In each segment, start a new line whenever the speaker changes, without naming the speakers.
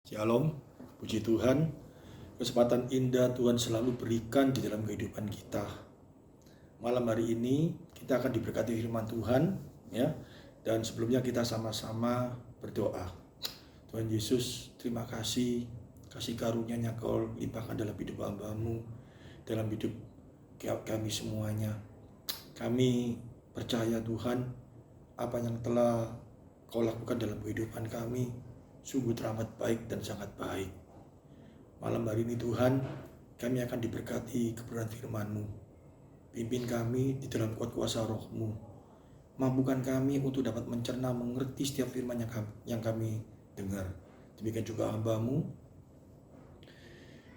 Shalom, puji Tuhan, kesempatan indah Tuhan selalu berikan di dalam kehidupan kita. Malam hari ini kita akan diberkati firman Tuhan, ya. Dan sebelumnya kita sama-sama berdoa. Tuhan Yesus, terima kasih karunia-Nya Kau limpahkan dalam hidup hamba-Mu, dalam hidup kami semuanya. Kami percaya Tuhan, apa yang telah Kau lakukan dalam kehidupan kami sungguh teramat baik dan sangat baik. Malam hari ini Tuhan, kami akan diberkati kebenaran firman-Mu. Pimpin kami di dalam kuat kuasa Roh-Mu. Mampukan kami untuk dapat mencerna, mengerti setiap firman yang kami dengar. Demikian juga hamba-Mu.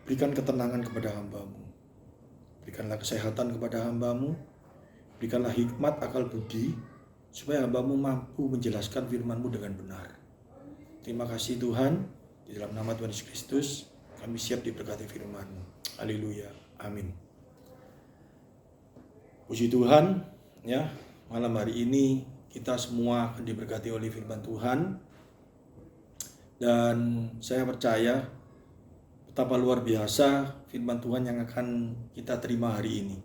Berikan ketenangan kepada hamba-Mu. Berikanlah kesehatan kepada hamba-Mu. Berikanlah hikmat, akal budi, supaya hamba-Mu mampu menjelaskan firman-Mu dengan benar. Terima kasih Tuhan, di dalam nama Tuhan Yesus Kristus, kami siap diberkati firman-Mu. Haleluya, amin. Puji Tuhan, ya, malam hari ini kita semua akan diberkati oleh firman Tuhan. Dan saya percaya betapa luar biasa firman Tuhan yang akan kita terima hari ini.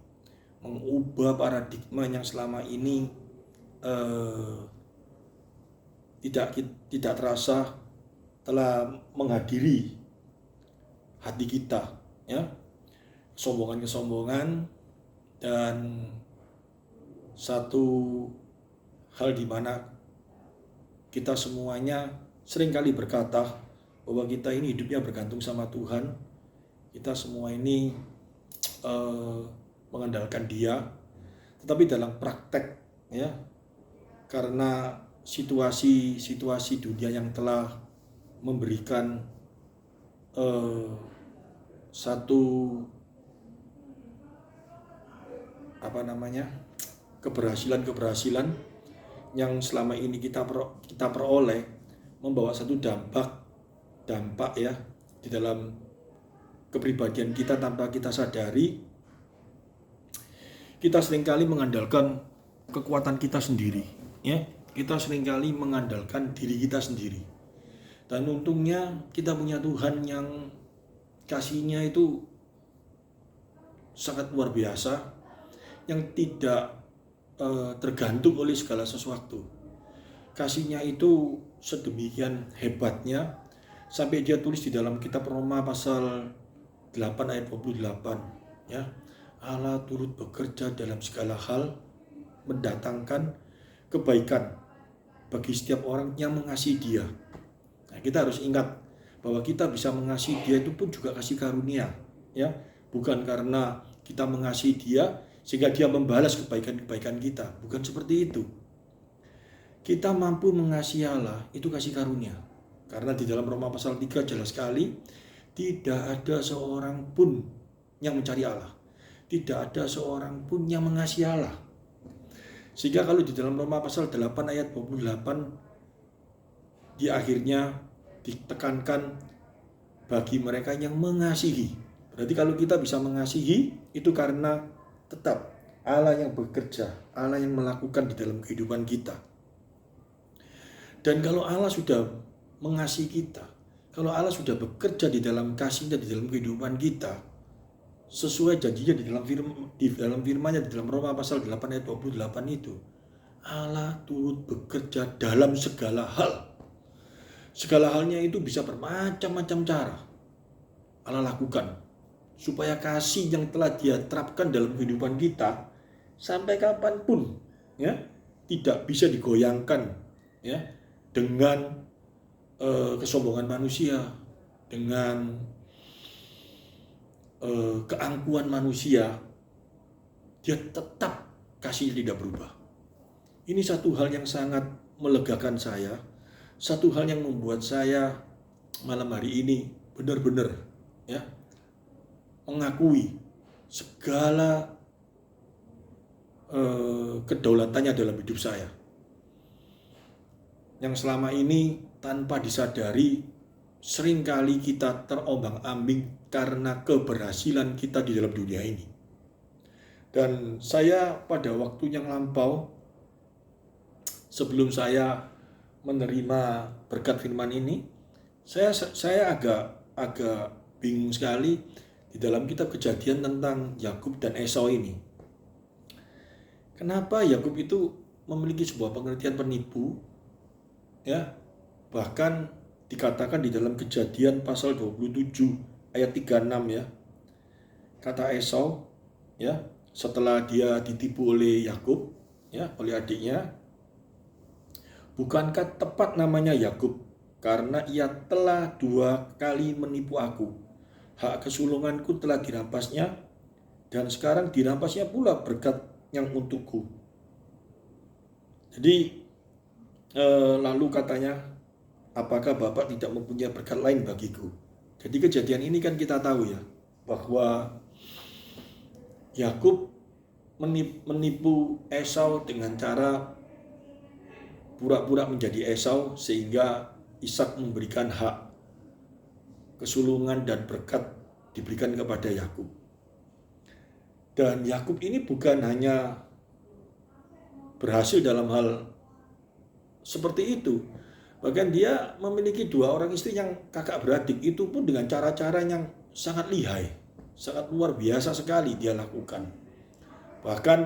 Mengubah paradigma yang selama ini tidak terasa telah menghadiri hati kita, ya, kesombongan dan satu hal di mana kita semuanya seringkali berkata bahwa kita ini hidupnya bergantung sama Tuhan. Kita semua ini mengandalkan Dia, tetapi dalam praktek, ya, karena situasi dunia yang telah memberikan satu keberhasilan yang selama ini kita peroleh membawa satu dampak ya di dalam kepribadian kita tanpa kita sadari. Kita seringkali mengandalkan kekuatan kita sendiri, ya. Kita seringkali mengandalkan diri kita sendiri. Dan untungnya kita punya Tuhan yang kasih-Nya itu sangat luar biasa, yang tidak tergantung oleh segala sesuatu. Kasih-Nya itu sedemikian hebatnya sampai Dia tulis di dalam kitab Roma pasal 8 ayat 28, ya. Allah turut bekerja dalam segala hal mendatangkan kebaikan bagi setiap orang yang mengasihi Dia. Nah, kita harus ingat bahwa kita bisa mengasihi Dia itu pun juga kasih karunia, ya. Bukan karena kita mengasihi Dia sehingga Dia membalas kebaikan-kebaikan kita, bukan seperti itu. Kita mampu mengasihi Allah itu kasih karunia. Karena di dalam Roma pasal 3 jelas sekali, tidak ada seorang pun yang mencari Allah. Tidak ada seorang pun yang mengasihi Allah. Sehingga kalau di dalam Roma pasal 8 ayat 28 di akhirnya ditekankan bagi mereka yang mengasihi. Berarti kalau kita bisa mengasihi itu karena tetap Allah yang bekerja, Allah yang melakukan di dalam kehidupan kita. Dan kalau Allah sudah mengasihi kita, kalau Allah sudah bekerja di dalam kasih-Nya di dalam kehidupan kita, sesuai janjinya di dalam firman-Nya di dalam Roma pasal 8 ayat 28 itu, Allah turut bekerja dalam segala hal. Segala halnya itu bisa bermacam-macam cara Allah lakukan supaya kasih yang telah Dia terapkan dalam kehidupan kita sampai kapanpun, ya, tidak bisa digoyangkan, ya, dengan kesombongan manusia, dengan keangkuhan manusia. Dia tetap kasih tidak berubah. Ini satu hal yang sangat melegakan saya, satu hal yang membuat saya malam hari ini benar-benar, ya, mengakui segala kedaulatannya dalam hidup saya, yang selama ini tanpa disadari seringkali kita terombang-ambing karena keberhasilan kita di dalam dunia ini. Dan saya pada waktu yang lampau, sebelum saya menerima berkat firman ini, Saya agak bingung sekali di dalam kitab Kejadian tentang Yakub dan Esau ini. Kenapa Yakub itu memiliki sebuah pengertian penipu, ya? Bahkan dikatakan di dalam Kejadian pasal 27 ayat 36, ya. Kata Esau, ya, setelah dia ditipu oleh Yakub, ya, oleh adiknya, bukankah tepat namanya Yakub karena ia telah 2 kali menipu aku. Hak kesulunganku telah dirampasnya dan sekarang dirampasnya pula berkat yang untukku. Jadi lalu katanya, apakah Bapak tidak mempunyai berkat lain bagiku? Jadi kejadian ini kan kita tahu, ya, bahwa Yakub menipu Esau dengan cara pura-pura menjadi Esau sehingga Ishak memberikan hak kesulungan dan berkat diberikan kepada Yakub. Dan Yakub ini bukan hanya berhasil dalam hal seperti itu, bahkan dia memiliki 2 orang istri yang kakak beradik, itu pun dengan cara-cara yang sangat lihai, sangat luar biasa sekali dia lakukan. Bahkan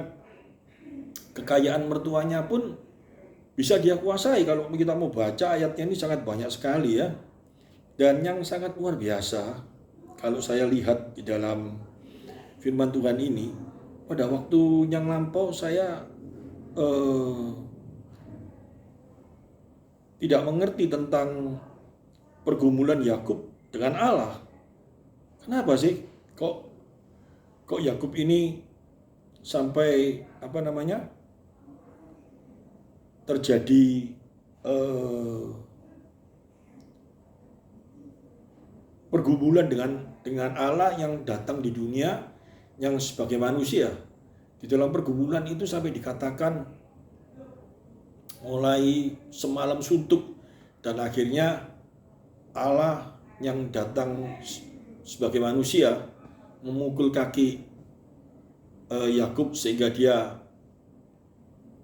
kekayaan mertuanya pun bisa dia kuasai. Kalau kita mau baca ayatnya ini sangat banyak sekali, ya. Dan yang sangat luar biasa, kalau saya lihat di dalam firman Tuhan ini, pada waktu yang lampau saya tidak mengerti tentang pergumulan Yakub dengan Allah. Kenapa sih kok Yakub ini sampai terjadi pergumulan dengan Allah yang datang di dunia yang sebagai manusia. Di dalam pergumulan itu sampai dikatakan mulai semalam suntuk, dan akhirnya Allah yang datang sebagai manusia memukul kaki Yakub sehingga dia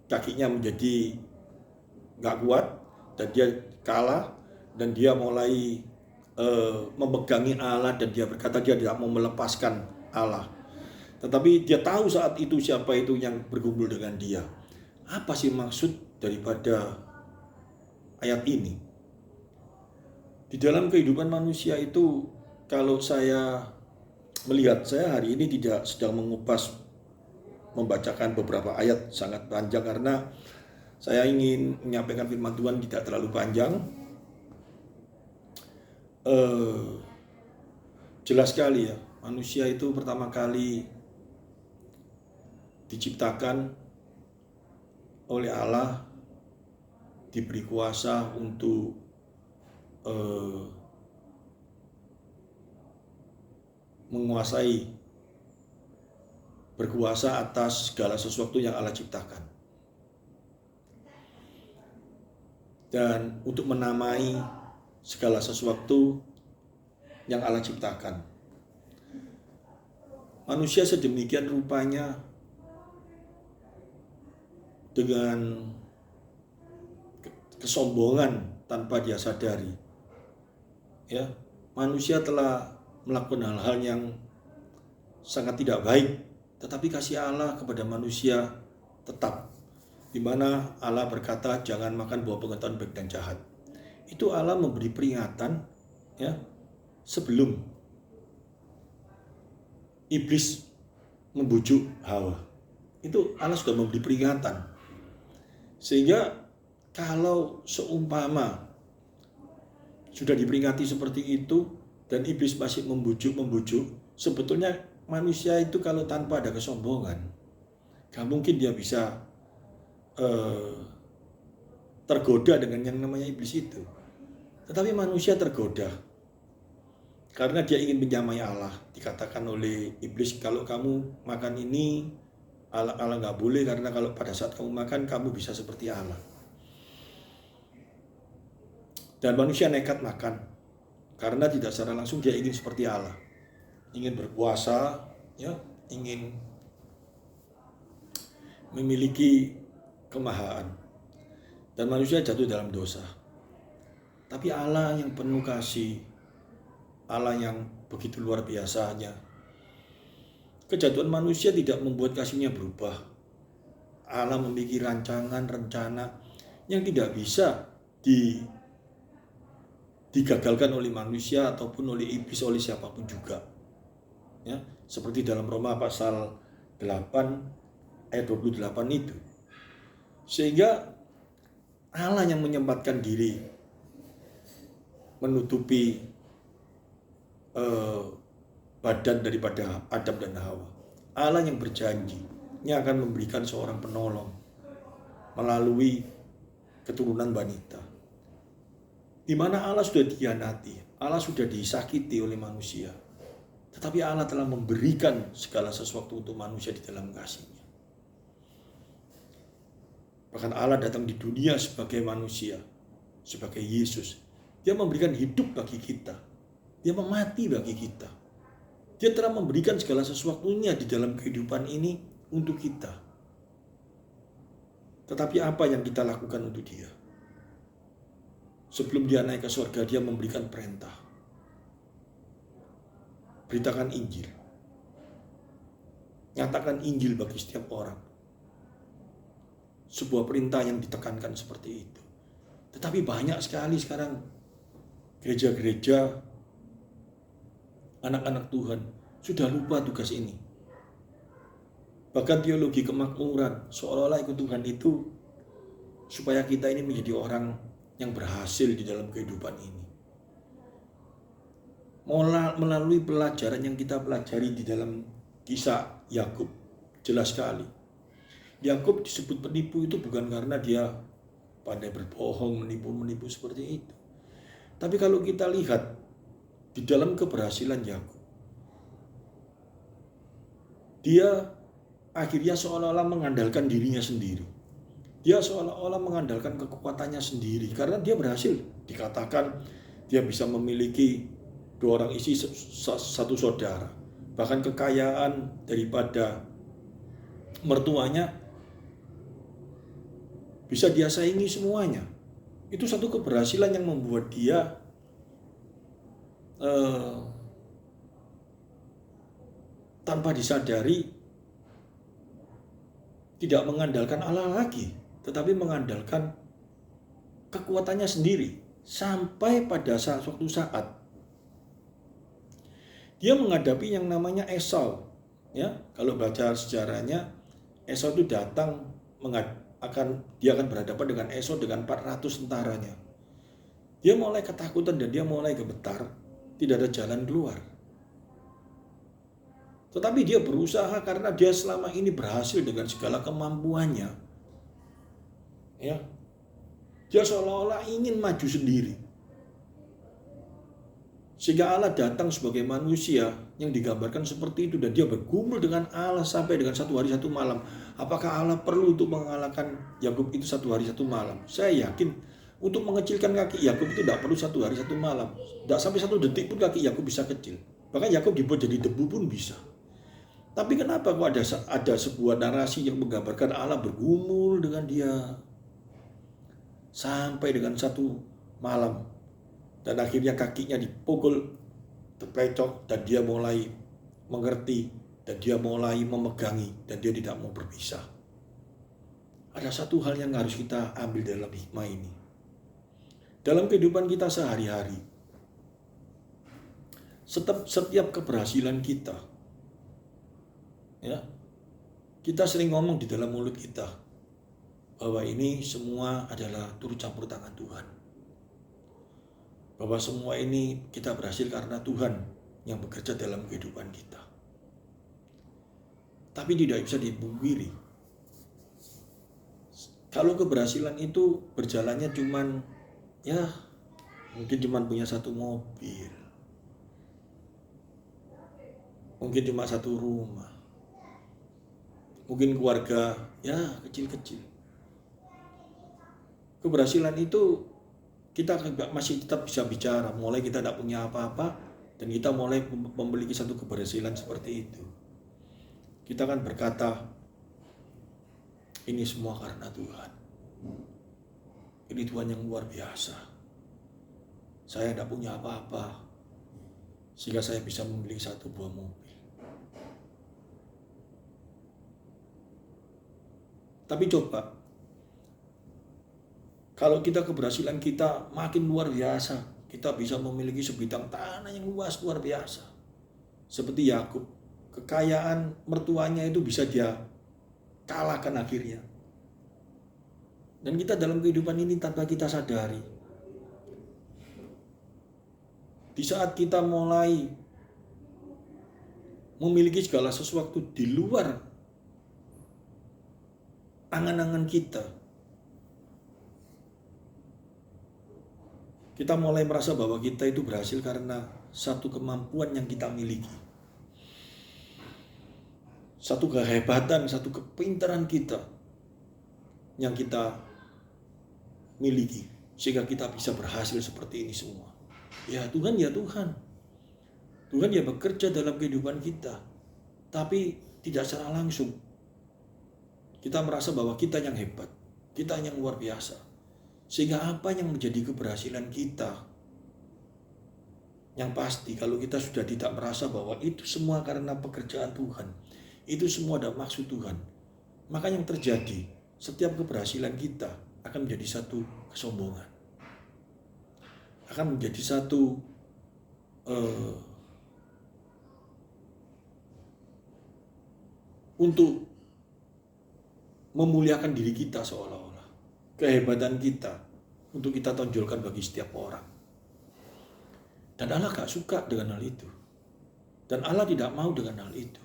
kakinya menjadi gak kuat dan dia kalah, dan dia mulai memegangi Allah, dan dia berkata dia tidak mau melepaskan Allah. Tetapi dia tahu saat itu siapa itu yang bergumul dengan dia. Apa sih maksud daripada ayat ini? Di dalam kehidupan manusia itu, kalau saya melihat, saya hari ini tidak sedang mengupas membacakan beberapa ayat sangat panjang karena saya ingin menyampaikan firman Tuhan tidak terlalu panjang. Jelas sekali, ya, manusia itu pertama kali diciptakan oleh Allah, diberi kuasa untuk menguasai, berkuasa atas segala sesuatu yang Allah ciptakan, dan untuk menamai segala sesuatu yang Allah ciptakan. Manusia sedemikian rupanya dengan kesombongan tanpa dia sadari, ya, manusia telah melakukan hal-hal yang sangat tidak baik, tetapi kasih Allah kepada manusia tetap, di mana Allah berkata jangan makan buah pengetahuan baik dan jahat. Itu Allah memberi peringatan, ya, sebelum iblis membujuk Hawa. Itu Allah sudah memberi peringatan. Sehingga kalau seumpama sudah diperingati seperti itu dan iblis masih membujuk, sebetulnya manusia itu kalau tanpa ada kesombongan, gak mungkin dia bisa tergoda dengan yang namanya iblis itu. Tetapi manusia tergoda karena dia ingin menyamai Allah. Dikatakan oleh iblis, kalau kamu makan ini, Allah gak boleh, karena kalau pada saat kamu makan, kamu bisa seperti Allah. Dan manusia nekat makan karena tidak secara langsung dia ingin seperti Allah, ingin berkuasa, ya, ingin memiliki kemahaan, dan manusia jatuh dalam dosa. Tapi Allah yang penuh kasih, Allah yang begitu luar biasanya. Kejatuhan manusia tidak membuat kasihnya berubah. Allah memiliki rancangan, rencana yang tidak bisa digagalkan oleh manusia ataupun oleh iblis, oleh siapapun juga. Ya, seperti dalam Roma pasal 8 ayat 28 itu. Sehingga Allah yang menyempatkan diri menutupi badan daripada Adam dan Hawa. Allah yang berjanji yang akan memberikan seorang penolong melalui keturunan wanita. Di mana Allah sudah dikhianati, Allah sudah disakiti oleh manusia. Tetapi Allah telah memberikan segala sesuatu untuk manusia di dalam kasih-Nya. Bahkan Allah datang di dunia sebagai manusia, sebagai Yesus. Dia memberikan hidup bagi kita. Dia mati bagi kita. Dia telah memberikan segala sesuatunya di dalam kehidupan ini untuk kita. Tetapi apa yang kita lakukan untuk Dia? Sebelum Dia naik ke surga, Dia memberikan perintah. Beritakan Injil. Nyatakan Injil bagi setiap orang. Sebuah perintah yang ditekankan seperti itu. Tetapi banyak sekali sekarang gereja-gereja, anak-anak Tuhan sudah lupa tugas ini. Bahkan teologi kemakmuran, seolah-olah ikut Tuhan itu supaya kita ini menjadi orang yang berhasil di dalam kehidupan ini. Melalui pelajaran yang kita pelajari di dalam kisah Yakub, jelas sekali. Yakub disebut penipu itu bukan karena dia pandai berbohong, menipu seperti itu. Tapi kalau kita lihat di dalam keberhasilan Yakub, dia akhirnya seolah-olah mengandalkan dirinya sendiri. Dia seolah-olah mengandalkan kekuatannya sendiri karena dia berhasil. Dikatakan dia bisa memiliki 2 orang istri, 1 saudara. Bahkan kekayaan daripada mertuanya bisa dia saingi semuanya. Itu satu keberhasilan yang membuat dia tanpa disadari tidak mengandalkan Allah lagi, tetapi mengandalkan kekuatannya sendiri. Sampai pada suatu saat dia menghadapi yang namanya Esau. Ya, kalau baca sejarahnya, Esau itu datang dia akan berhadapan dengan Esau dengan 400 tentaranya. Dia mulai ketakutan dan dia mulai gemetar, tidak ada jalan keluar. Tetapi dia berusaha karena dia selama ini berhasil dengan segala kemampuannya. Ya. Dia seolah-olah ingin maju sendiri. Sehingga Allah datang sebagai manusia yang digambarkan seperti itu dan dia bergumul dengan Allah sampai dengan 1 hari 1 malam. Apakah Allah perlu untuk mengalahkan Yakub itu 1 hari 1 malam? Saya yakin untuk mengecilkan kaki Yakub itu tidak perlu 1 hari 1 malam. Tidak sampai 1 detik pun kaki Yakub bisa kecil. Bahkan Yakub dibuat jadi debu pun bisa. Tapi kenapa kok ada sebuah narasi yang menggambarkan Allah bergumul dengan dia sampai dengan 1 malam. Dan akhirnya kakinya dipukul, terplecok, dan dia mulai mengerti, dan dia mulai memegangi, dan dia tidak mau berpisah. Ada satu hal yang harus kita ambil dalam hikmah ini. Dalam kehidupan kita sehari-hari, setiap keberhasilan kita, ya, kita sering ngomong di dalam mulut kita, bahwa ini semua adalah turut campur tangan Tuhan. Bahwa semua ini kita berhasil karena Tuhan yang bekerja dalam kehidupan kita. Tapi tidak bisa dipungkiri, kalau keberhasilan itu berjalannya cuman mungkin cuman punya 1 mobil, mungkin cuma 1 rumah, mungkin keluarga kecil-kecil. Keberhasilan itu kita masih tetap bisa bicara, mulai kita tidak punya apa-apa dan kita mulai memiliki satu keberhasilan seperti itu. Kita akan berkata, ini semua karena Tuhan. Ini Tuhan yang luar biasa. Saya tidak punya apa-apa, sehingga saya bisa membeli satu buah mobil. Tapi coba, kalau keberhasilan kita makin luar biasa, kita bisa memiliki sebidang tanah yang luas luar biasa. Seperti Yakub, kekayaan mertuanya itu bisa dia kalahkan akhirnya. Dan kita dalam kehidupan ini tanpa kita sadari, di saat kita mulai memiliki segala sesuatu di luar angan-angan kita mulai merasa bahwa kita itu berhasil karena satu kemampuan yang kita miliki, satu kehebatan, satu kepintaran kita yang kita miliki, sehingga kita bisa berhasil seperti ini semua. Ya Tuhan, Tuhan ya bekerja dalam kehidupan kita, tapi tidak secara langsung. Kita merasa bahwa kita yang hebat, kita yang luar biasa. Sehingga apa yang menjadi keberhasilan kita? Yang pasti kalau kita sudah tidak merasa bahwa itu semua karena pekerjaan Tuhan, itu semua ada maksud Tuhan, maka yang terjadi, setiap keberhasilan kita akan menjadi satu kesombongan, akan menjadi satu untuk memuliakan diri kita, seolah-olah kehebatan kita untuk kita tonjolkan bagi setiap orang. Dan Allah gak suka dengan hal itu. Dan Allah tidak mau dengan hal itu.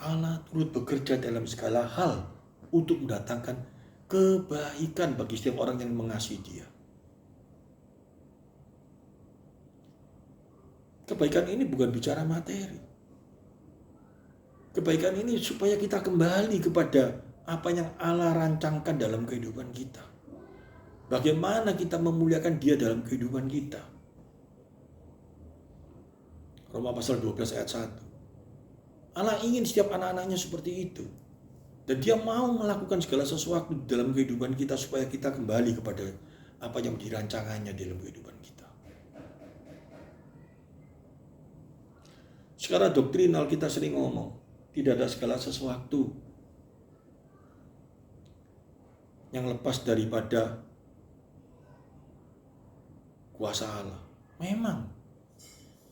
Allah turut bekerja dalam segala hal untuk mendatangkan kebaikan bagi setiap orang yang mengasihi Dia. Kebaikan ini bukan bicara materi. Kebaikan ini supaya kita kembali kepada apa yang Allah rancangkan dalam kehidupan kita. Bagaimana kita memuliakan Dia dalam kehidupan kita. Roma pasal 12 ayat 1. Allah ingin setiap anak-anaknya seperti itu. Dan Dia mau melakukan segala sesuatu dalam kehidupan kita supaya kita kembali kepada apa yang dirancangannya dalam kehidupan kita. Secara doktrinal kita sering ngomong, tidak ada segala sesuatu yang lepas daripada kuasa Allah. Memang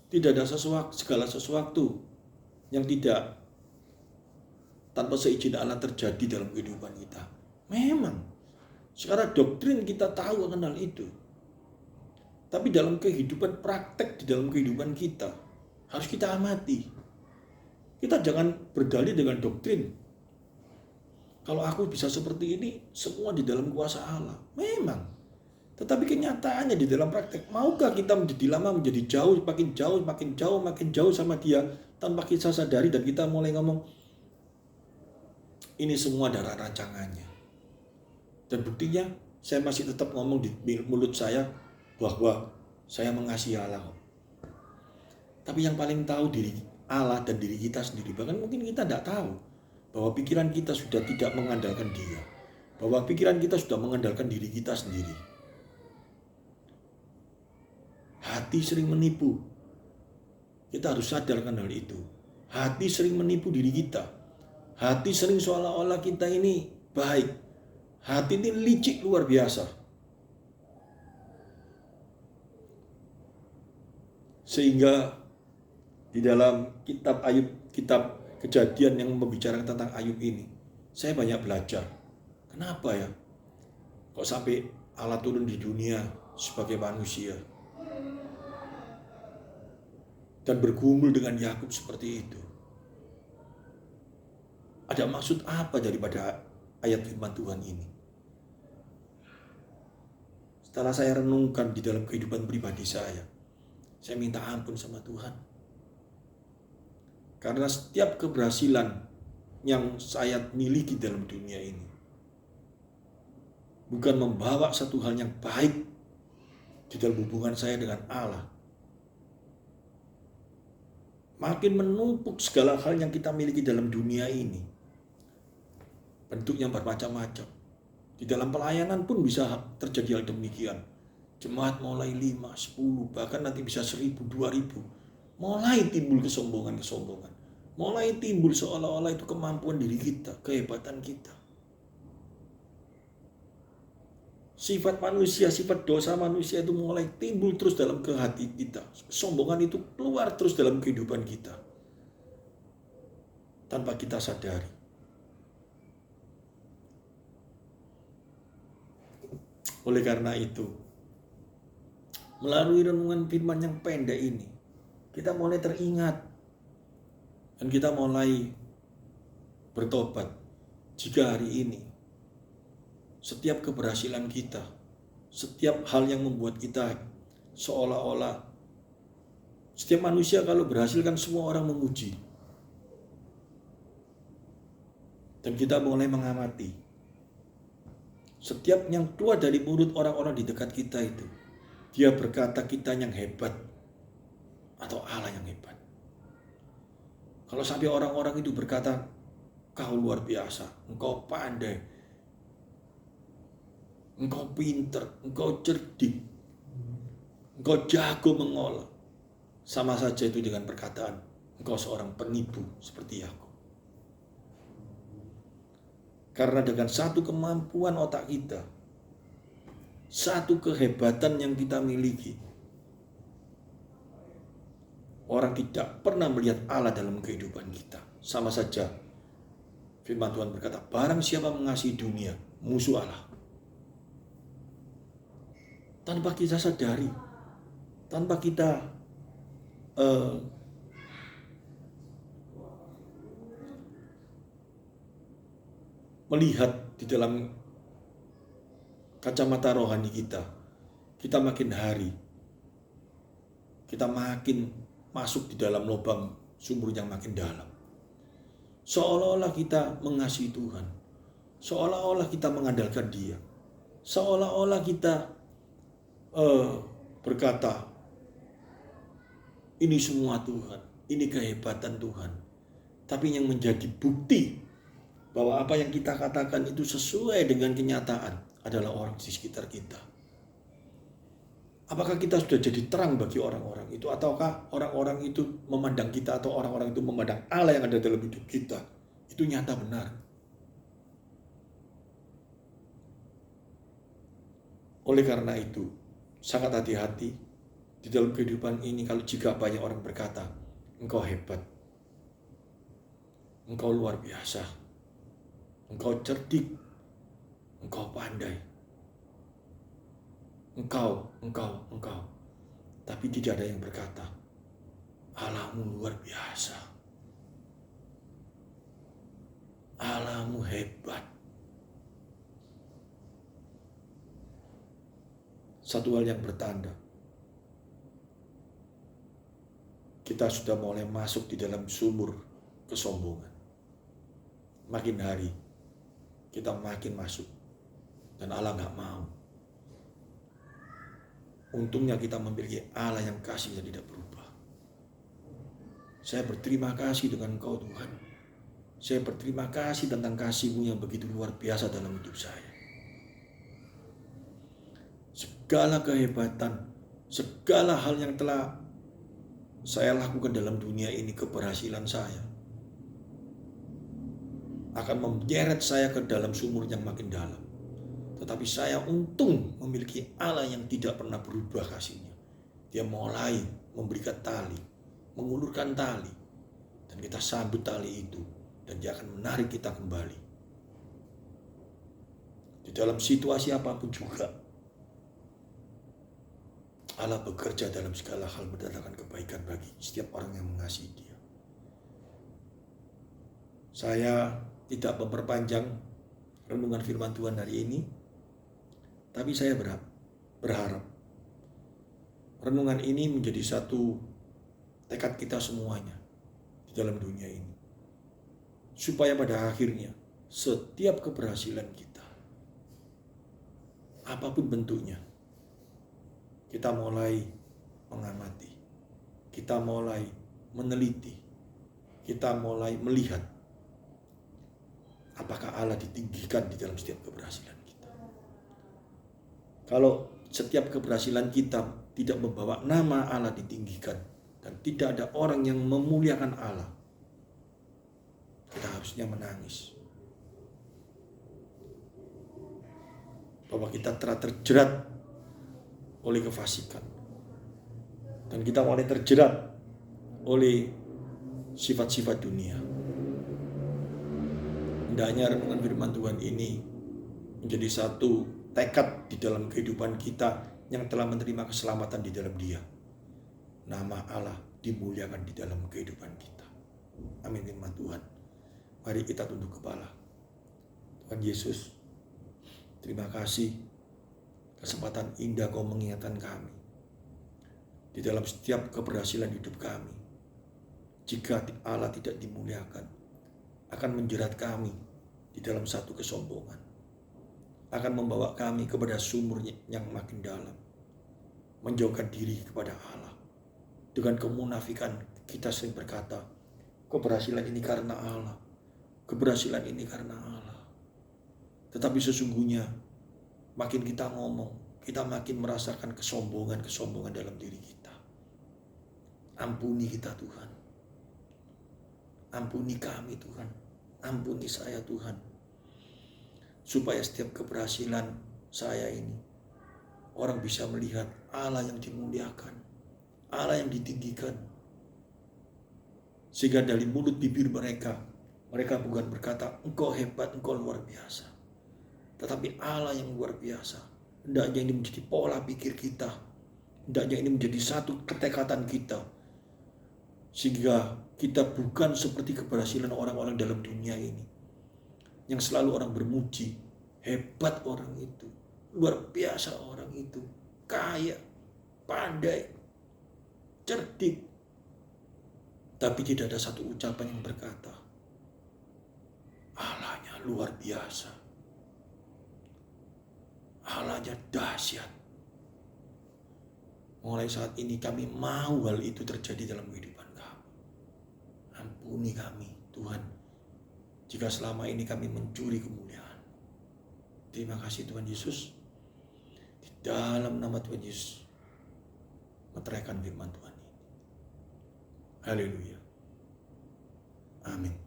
tidak ada segala sesuatu yang tidak tanpa seizin Allah terjadi dalam kehidupan kita. Memang secara doktrin kita tahu akan hal itu. Tapi dalam kehidupan praktek, di dalam kehidupan kita harus kita amati. Kita jangan berdalih dengan doktrin. Kalau aku bisa seperti ini, semua di dalam kuasa Allah. Memang. Tetapi kenyataannya di dalam praktek, maukah kita menjadi lama, menjadi jauh, makin jauh sama Dia, tanpa kita sadari dan kita mulai ngomong, ini semua adalah rancangannya. Dan buktinya, saya masih tetap ngomong di mulut saya, bahwa saya mengasihi Allah. Tapi yang paling tahu diri Allah dan diri kita sendiri, bahkan mungkin kita tidak tahu, bahwa pikiran kita sudah tidak mengandalkan Dia, bahwa pikiran kita sudah mengandalkan diri kita sendiri. Hati sering menipu. Kita harus sadarkan hal itu. Hati sering menipu diri kita. Hati sering seolah-olah kita ini baik. Hati ini licik luar biasa. Sehingga di dalam kitab Ayub, kitab Kejadian yang membicarakan tentang Ayub ini, saya banyak belajar. Kenapa ya? Kok sampai Allah turun di dunia sebagai manusia dan bergumul dengan Yakub seperti itu? Ada maksud apa daripada ayat firman Tuhan ini? Setelah saya renungkan di dalam kehidupan pribadi saya minta ampun sama Tuhan. Karena setiap keberhasilan yang saya miliki dalam dunia ini bukan membawa satu hal yang baik di dalam hubungan saya dengan Allah. Makin menumpuk segala hal yang kita miliki dalam dunia ini. Bentuknya bermacam-macam. Di dalam pelayanan pun bisa terjadi hal demikian. Jemaat mulai 5, 10, bahkan nanti bisa 1000, 2000. Mulai timbul kesombongan-kesombongan. Mulai timbul seolah-olah itu kemampuan diri kita, kehebatan kita. Sifat manusia, sifat dosa manusia itu mulai timbul terus dalam hati kita. Kesombongan itu keluar terus dalam kehidupan kita. Tanpa kita sadari. Oleh karena itu, melalui renungan firman yang pendek ini, kita mulai teringat dan kita mulai bertobat. Jika hari ini setiap keberhasilan kita, setiap hal yang membuat kita seolah-olah, setiap manusia kalau berhasil kan semua orang memuji. Dan kita mulai mengamati setiap yang keluar dari mulut orang-orang di dekat kita itu, dia berkata kita yang hebat atau Allah yang hebat. Kalau sampai orang-orang itu berkata, kau luar biasa, engkau pandai, engkau pinter, engkau cerdik, engkau jago mengolah, sama saja itu dengan perkataan, engkau seorang penipu seperti aku. Karena dengan satu kemampuan otak kita, satu kehebatan yang kita miliki, orang tidak pernah melihat Allah dalam kehidupan kita. Sama saja firman Tuhan berkata, barang siapa mengasihi dunia, musuh Allah. Tanpa kita sadari, tanpa kita melihat di dalam kacamata rohani kita, kita makin hari, kita makin masuk di dalam lubang sumur yang makin dalam. Seolah-olah kita mengasihi Tuhan, seolah-olah kita mengandalkan Dia, seolah-olah kita berkata, ini semua Tuhan, ini kehebatan Tuhan. Tapi yang menjadi bukti bahwa apa yang kita katakan itu sesuai dengan kenyataan adalah orang di sekitar kita. Apakah kita sudah jadi terang bagi orang-orang itu, ataukah orang-orang itu memandang kita, atau orang-orang itu memandang Allah yang ada dalam hidup kita? Itu nyata benar. Oleh karena itu, sangat hati-hati di dalam kehidupan ini kalau jika banyak orang berkata, engkau hebat, engkau luar biasa, engkau cerdik, engkau pandai, engkau. Tapi tidak ada yang berkata, Allahmu luar biasa, Allahmu hebat. Satu hal yang bertanda, kita sudah mulai masuk di dalam sumur kesombongan. Makin hari, kita makin masuk. Dan Allah gak mau. Untungnya kita memiliki Allah yang kasih dan tidak berubah. Saya berterima kasih dengan Engkau Tuhan. Saya berterima kasih tentang kasih-Mu yang begitu luar biasa dalam hidup saya. Segala kehebatan, segala hal yang telah saya lakukan dalam dunia ini, keberhasilan saya akan menyeret saya ke dalam sumur yang makin dalam. Tetapi saya untung memiliki Allah yang tidak pernah berubah kasihnya. Dia mulai memberikan tali, mengulurkan tali, dan kita sambut tali itu, dan Dia akan menarik kita kembali. Di dalam situasi apapun juga, Allah bekerja dalam segala hal mendatangkan kebaikan bagi setiap orang yang mengasihi Dia. Saya tidak memperpanjang renungan firman Tuhan hari ini, tapi saya berharap renungan ini menjadi satu tekad kita semuanya di dalam dunia ini. Supaya pada akhirnya setiap keberhasilan kita, apapun bentuknya, kita mulai mengamati, kita mulai meneliti, kita mulai melihat apakah Allah ditinggikan di dalam setiap keberhasilan kita. Kalau setiap keberhasilan kita tidak membawa nama Allah ditinggikan dan tidak ada orang yang memuliakan Allah, kita harusnya menangis. Bahwa kita telah terjerat oleh kefasikan. Dan kita mulai terjerat oleh sifat-sifat dunia. Hendaknya renungan firman Tuhan ini menjadi satu tekad di dalam kehidupan kita yang telah menerima keselamatan di dalam Dia. Nama Allah dimuliakan di dalam kehidupan kita. Amin firman Tuhan. Mari kita tunduk kepala. Tuhan Yesus, terima kasih kesempatan indah Kau mengingatkan kami di dalam setiap keberhasilan hidup kami. Jika Allah tidak dimuliakan, akan menjerat kami di dalam satu kesombongan, akan membawa kami kepada sumur yang makin dalam, menjauhkan diri kepada Allah. Dengan kemunafikan kita sering berkata, keberhasilan ini karena Allah, keberhasilan ini karena Allah. Tetapi sesungguhnya makin kita ngomong, kita makin merasakan kesombongan dalam diri kita. Ampuni kita Tuhan. Ampuni kami Tuhan. Ampuni saya Tuhan. Supaya setiap keberhasilan saya ini, orang bisa melihat Allah yang dimuliakan, Allah yang ditinggikan. Sehingga dari mulut bibir mereka bukan berkata, engkau hebat, engkau luar biasa. Tetapi Allah yang luar biasa. Hendaknya ini menjadi pola pikir kita. Hendaknya ini menjadi satu ketekatan kita. Sehingga kita bukan seperti keberhasilan orang-orang dalam dunia ini. Yang selalu orang bermuji. Hebat orang itu. Luar biasa orang itu. Kaya. Pandai. Cerdik. Tapi tidak ada satu ucapan yang berkata, Allahnya luar biasa. Allahnya dahsyat. Mulai saat ini kami mau hal itu terjadi dalam kehidupan kami. Ampuni kami Tuhan, jika selama ini kami mencuri kemuliaan. Terima kasih Tuhan Yesus. Di dalam nama Tuhan Yesus, meteraikan firman Tuhan ini. Haleluya. Amin.